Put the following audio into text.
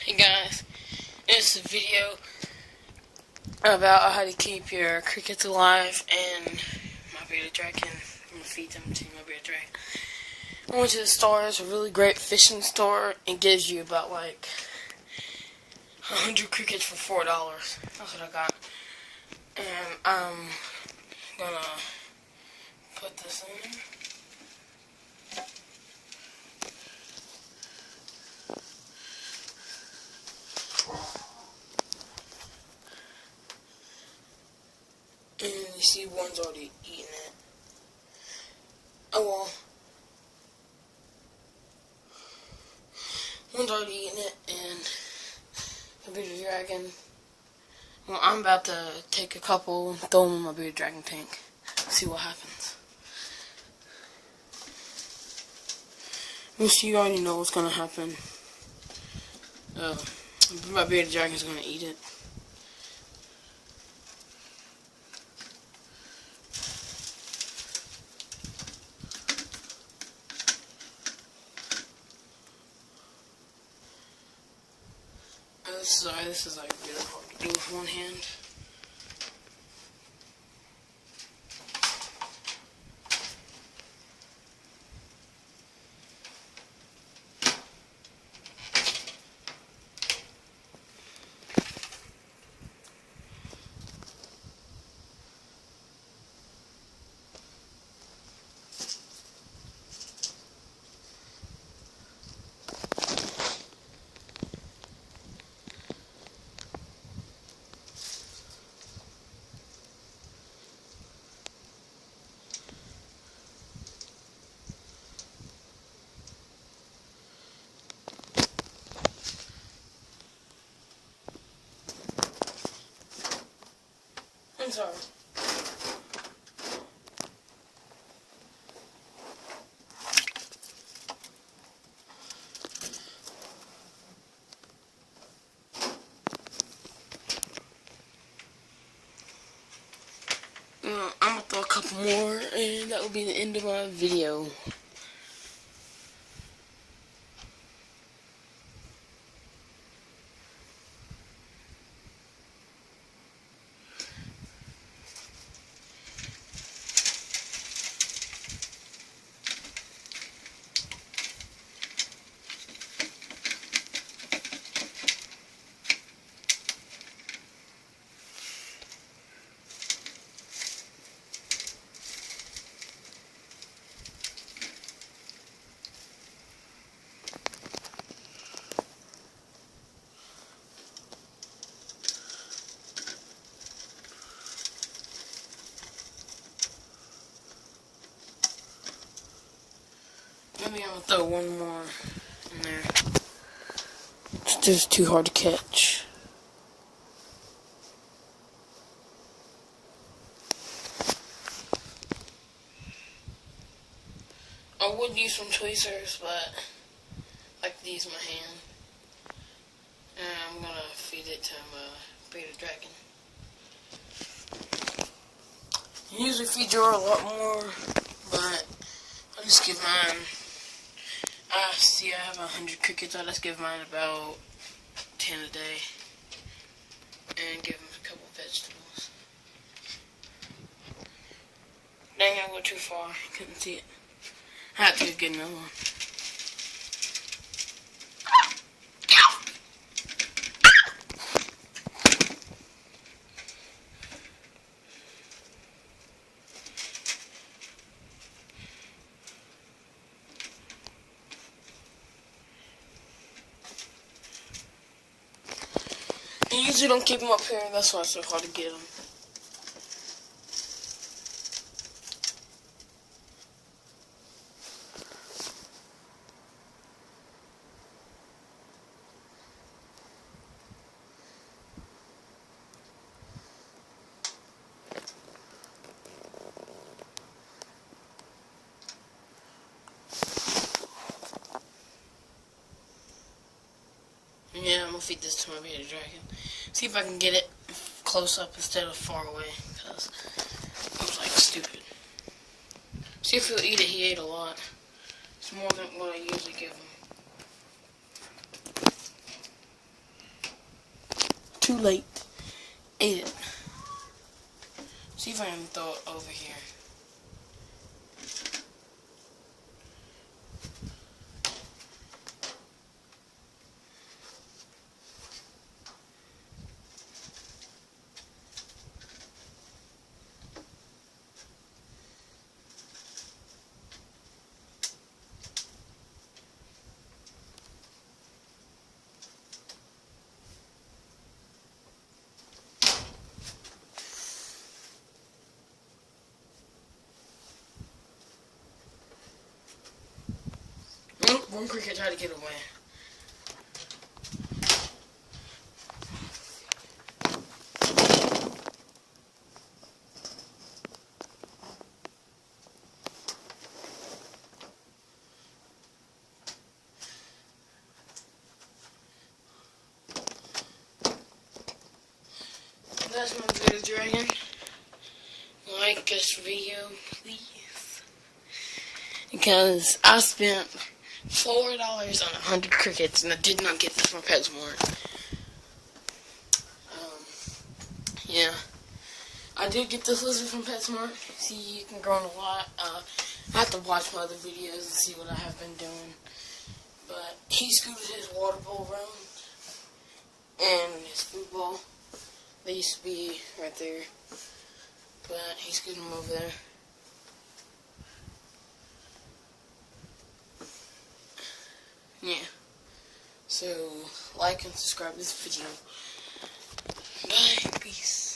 Hey guys, it's a video about how to keep your crickets alive and my bearded dragon. I'm gonna feed them to my bearded dragon. I went to the store. It's a really great fishing store. It gives you about like 100 crickets for $4. That's what I got. And I'm gonna put this in. And you see one's already eaten it. Oh well. One's already eaten it, and the bearded dragon. Well, I'm about to take a couple, throw them in my bearded dragon tank, see what happens. You already know what's gonna happen. My bearded dragon's gonna eat it. This is like really hard to do with one hand. I'm sorry. I'm gonna throw a couple more, and that will be the end of my video. Maybe I'm gonna throw one more in there. It's just too hard to catch. I would use some tweezers, but I like to use my hand. And I'm gonna feed it to my bearded dragon. I usually feed Jor a lot more, but I'll just give mine. See, I have 100 crickets. I'll just give mine about 10 a day, and give them a couple vegetables. Dang, I go too far. Couldn't see it. I have to get another one. I usually don't keep them up here, that's why it's so hard to get them. Yeah, I'm gonna feed this to my bearded dragon. See if I can get it close up instead of far away, because it was like stupid. See if he'll eat it. He ate a lot. It's more than what I usually give him. too late. Ate it. See if I can throw it over here. One cricket tried to get away. That's my Bearded Dragon. Like this video, please. Because I spent $4 on 100 crickets, and I did not get this from PetSmart. Yeah. I did get this lizard from PetSmart. See, you can grow a lot. I have to watch my other videos and see what I have been doing. But he scooted his water bowl around, and his food bowl. They used to be right there, but he scooted them over there. Yeah. So, like and subscribe to this video. Bye. Peace.